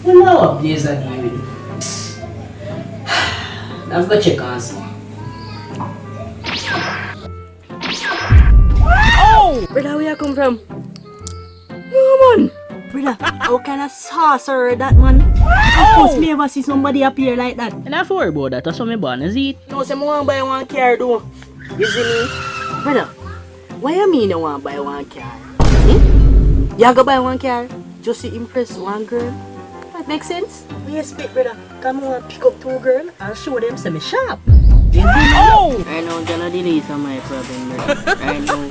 Well, now what Blaze are doing with you? I've got to check on some. Oh! Brother, where you come from? No, man! Brother, how kind of sorcerer that, man? Of course, me ever see somebody appear like that. And I have to worry about that, that's what my born is it? No, say, I want to buy one car, though. You see me? Brother, why you mean you want to buy one car? Hmm? You go buy one car just to impress one girl? That makes sense? We expect, brother. Come on, pick up two girls and show them some sharp. You see me? Oh! Right now, I'm gonna delete some of my problem, brother. Right now.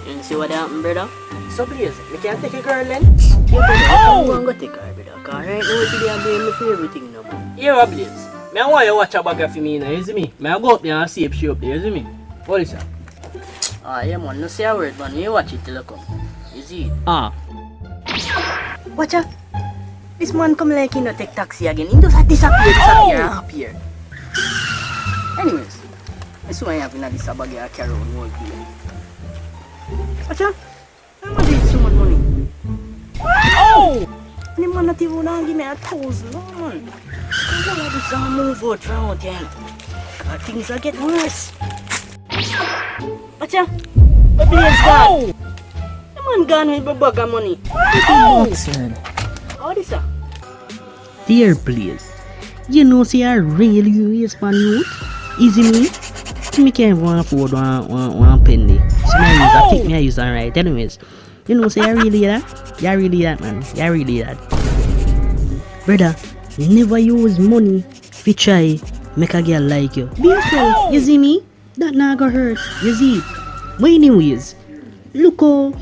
You see what happened, brother? So please, we can't take a girl then? Yeah, brother, I'm going to take her, brother. Because right now, today I'm doing me for everything, no, man. Yeah, Blaze. I want you to watch a bag for me now, you see me? I go up there and see if she up there, you see me? What is that? Ah, yeah, man. No say a word, man. You watch it till you come. You see it? Ah. Watch out. This man come like he no take taxi again. He just disappear and appear. Anyways, this one I have in this bag I carry on one day. Watch out. I'm gonna need so much money. Oh! The man not even gonna give me 1,000, no, man. I'm gonna do some move out round here. Things are getting worse. Watch out. The Blaze gone. The man gone with the bag of money. Oh, sir. How this, sir? Dear Blaze, you know say I really waste man youth. Easy me. Me can't even afford one penny. So I think I use that right. Anyways, you know say I really that. You really that, man. You really that. Brother, never use money to try make a girl like you. Be yourself. You see me? That not gonna hurt. You see? But anyways, look how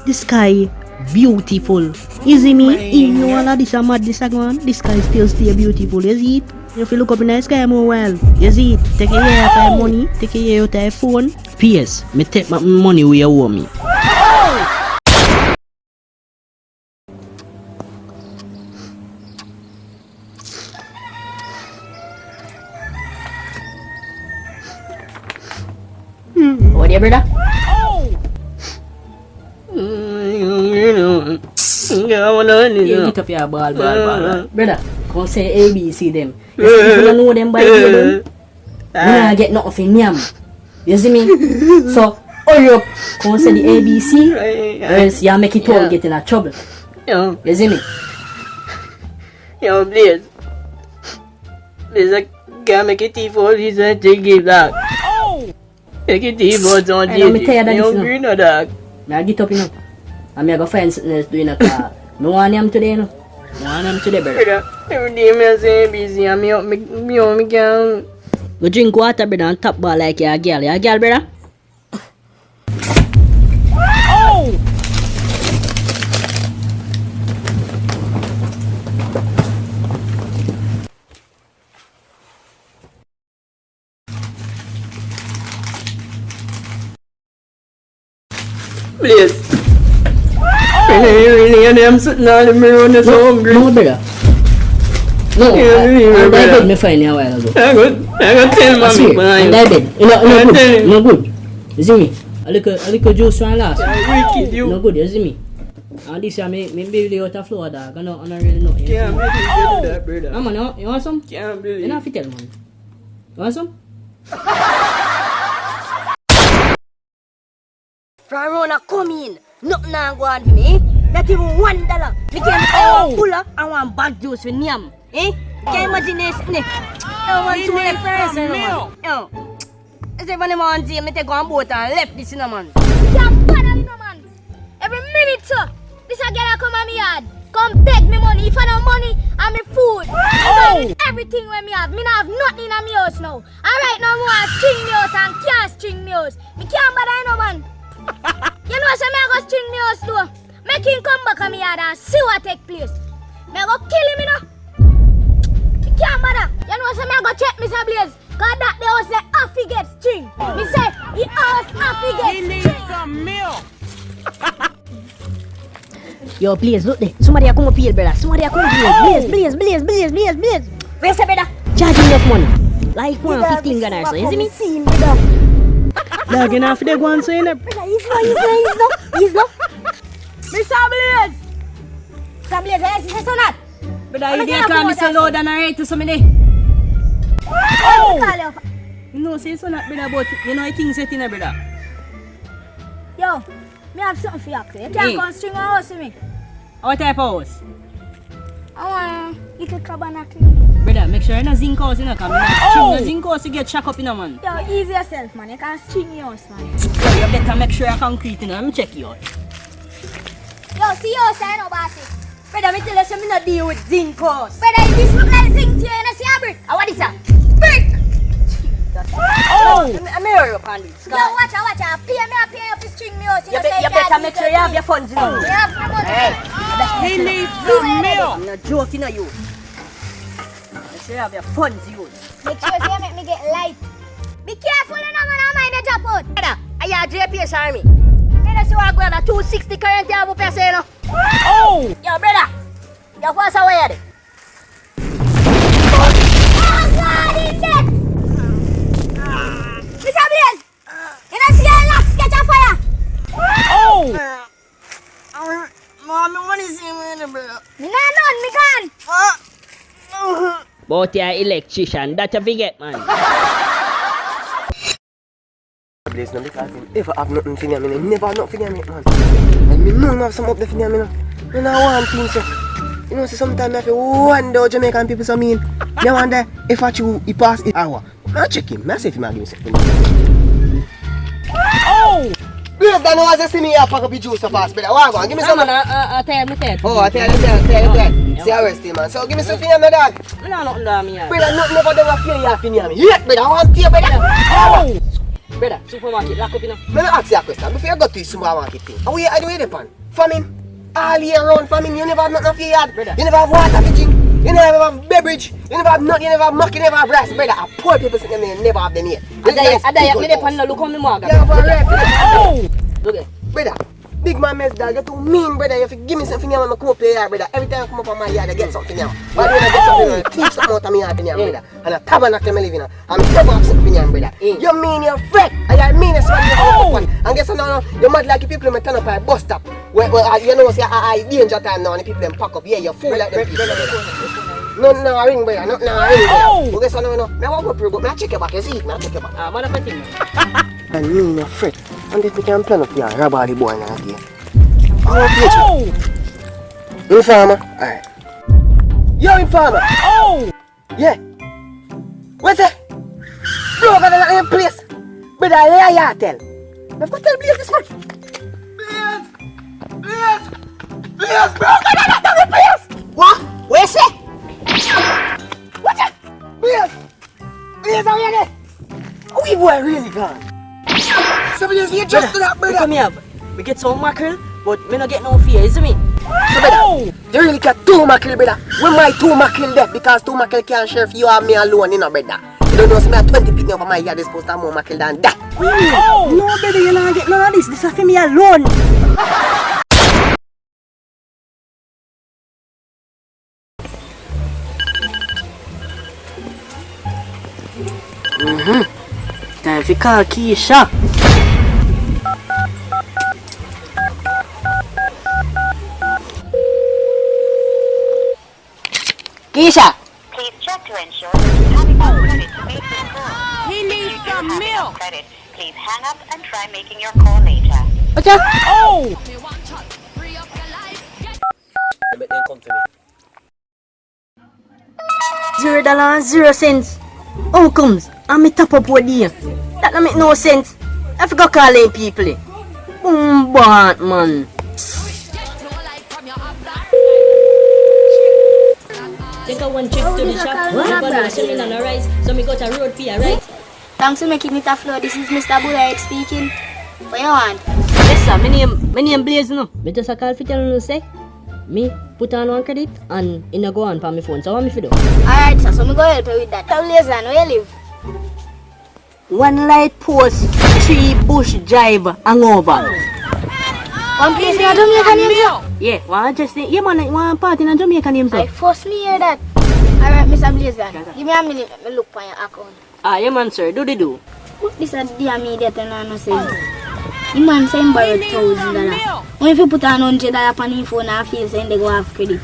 the sky beautiful. You see me? Even though all of this are mad, this sky still stay beautiful. You see it? If you look up in the sky more well, you see it? Take a year out of money, take a year out of phone. P.S. Me take my money where you owe me. What do you, brother? You get up your ball. Brother, come say ABC them. If you don't know them by them, you don't get nothing from yam. You see me? So, hurry up, come say the ABC, or else you make it all get in a trouble. You see me? Yo, Blaze. Blaze, I can't make it for this and take it back. Make it for don't let me tell you that you hungry, no, dog? I get up, you know. I'm going to find something else doing a car. I want them today, no. I want them today, brother. Every day I say busy and me can't. Go drink water, brother, and top ball like you're a girl. You're a girl, brother? Oh! Blaze. Really, I'm sitting on the mirror and so hungry. No, brother. No, I bed me find you a while ago. I got tell mommy behind I bed. No good. You see me? A little juice from last. Wicked you. No good, you see me? And this year, me baby out of floor, dog. I don't really know. Can't believe you do that, brother. No, man, you want some? Can't believe You don't have to tell, man. You want some? From Rona come in. Nothing not go on for me, eh? Not even $1. Me can't buy one cooler and one bag juice with yam, eh? Can't imagine this, eh? I want to make first, man. Yo, I say when the man see me take one boat and left this, man. Can't bother me, no man. Every minute, sir. This a girl come on me yard. Come beg me money. If I no money and me food. I everything when me have. Me not have nothing in my house now. Alright, now more string me house and can't string me house. Me can't bother no man. You know, so me I go string me house too. Make him come back on me yard and see what take place. Me I go kill him, you know. Me can't bother. You know, so me I go check Mr. Blaze. Cause that the house say half he get string. Me say he house half he get string. He needs some milk. Yo, Blaze, look there. Somebody a come up here, brother. Somebody a come up here. Blaze. Where's the brother? Charge enough money. Like 15 gun or so, you see me? Dog, you know if they go and say it. He's no. Mr. Blaze! Mr. Blaze, yes, yes or not? Brother, you didn't call me so loud and alright to some day. Oh! No, say so not brother, but you know I think set in a brother. Yo, me have something for you. You can't come string a house with me. What type of house? I want a little tabernacle. Brother, make sure you no zinc house, you know, come no zinc house you get shock up in a man. Yo, ease yourself, man. You can't string your house, man. Yo, you better make sure you're concrete, you know. Let me check you out. Yo, see your sign, no bossy. Brother, me tell you, so me not deal with zinc house. Brother, if this look like zinc to you, you don't see a brick. What is that? Brick! Oh! I'm here upon this. Yo, watch out. Pay you for string me house. You better make sure you have your funds, you know. You have no money. Hey, he needs some milk. I'm not joking at you. Make sure you have your funds, you. Make sure you make me get light. Be careful, you know, man. I mind the drop out. Brother, I have JPS Army. You know, see what I'm going to 260 current year up here, you know. Oh! Yo, brother. Yo, what's away there? Oh, God, he's dead. Mr. Blaze, you don't see your locks catch a fire. Oh! Mom, I want to see me, brother. Me not none, me can. But you're electrician, that you forget, man. Blaze no because him ever have nothing for him, he never have nothing for him, man. And me know have some up there for him, you know. You know one thing, so. You know, see sometimes I feel wonder how Jamaican people so mean. Me wonder if I chew, he pass it hour. I check him, I see if he might give me something. Oh! Blaze don't know as you see me here pack up the juice so fast, brother. What go on, give me some. I tell you. Oh, I tell you. See arrest him, man. So give me some for him, my dog. I don't know nothing down me. Brother, nothing never done a fear you for him. Yet, brother, I want to you, brother. Oh! Brother, supermarket, lock up, you know. Let me ask you a question. Before you go to the supermarket thing, how you do it, pan? Famine? All year round famine, you never have nothing for your yard. Brother. You never have water to drink. You never have beverage. You never have nothing. You never have muck. You never have rice. Brother, a poor people sitting there never have them here. I die, me dey pan now, look how me mug. You have a right. Oh! Look at Brother, big man mess dog, you're too mean, brother. You have to give me something here when I come up to your yard, brother. Every time I come up on my yard, I get something here. Why do I get something here? Teach something out of me yard, brother. And a tabernacle I live in. I'm never have something here, brother. You mean you're fake. And you're mean as well. And guess what now? You're mad like the people who turn up at a bus stop. Well, you know, say, I danger time now and the people them pack up. Yeah, you're fool like them people. No, ring, brother. No, ring, brother. But guess what now? I want to go through, but I check your back. You see it, man. Check your back. man, I'm fighting. And me, you're fake. And if we can plan up here, rob all the boy now here. Oh! Informer? Alright. Yo, informer! Oh! Yeah. What's that? Bro, I'm in a place. But I lie, tell. I've got to tell Blaze this much. Blaze, bro! Tell me, Blaze! What? Where's it? What's that? Blaze, how are you there? We boy really gone. Somebody you just do that, brother. Come here. We get some mackerel, but me not get no fear, is it me? So, brother, you really get 2 mackerel, brother. When my 2 mackerel there, because 2 mackerel can't share if you have me alone, you know, brother. You don't know, so me have 20 picking over my yard, is supposed to have more mackerel than that. Oh! No, brother, you not get none of this. This is for me alone. Time to call Keisha. Keisha! Please check to ensure that you have enough credit to make your call. He needs some milk. Credit. Please hang up and try making your call later. What's that? Oh! They come to me. $0.00. How comes? I'm a top up with you. That don't make no sense. I forgot calling people. Boom, bad man. Take a one trip to the shop. Everybody was selling on the rice, so me got a road for you, right? Thanks for making it a flow. This is Mr. bwoy speaking. What you want? Yes sir, my name Blaze no. Me just a call for tell you say, me put on one credit and it no go on for my phone. So what me fi do? Alright, sir, so me go help you with that. Tell Laser, where you live? 1 light post, 3 bush drive hangover. One place in a Jamaican name, sir? Yeah, one just yeah man, one part in a Jamaican name, I sir. first me hear that. Alright, Mr. Blazer, give me a minute, let me look for your account. Ah, yeah man, sir, do the do. This is dear me that no sense. The man saying borrow $1,000. When if you put on $100 on his phone and feel saying they go have credit.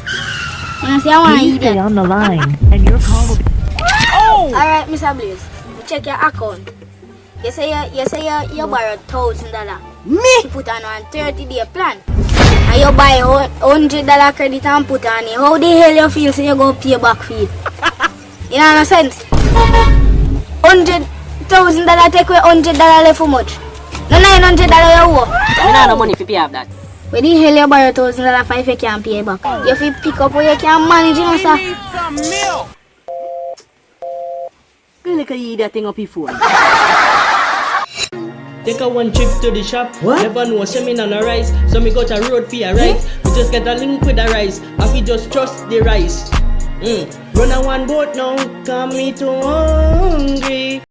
You see, I want to Please eat stay that. on the line, and your call will be. Alright, Mr. Blaze, check your account. You say you borrow $1,000. Me? To put on 30-day plan. And you buy $100 credit and put on it. How the hell you feel so you go pay back for it? You know what sense? $100,000 take away $100 left for much. No $900 you owe. I don't have money if you pay off that. Where the hell you borrow $1,000 for if you can't pay back? You have to pick up where you can manage, you know, sir. Girl, you can eat that thing up your phone. Take a one trip to the shop. What? Never know, say me on a rice. So me got a road for a rice. We just get a link with the rice. And we just trust the rice. Run a one boat now, come me too hungry.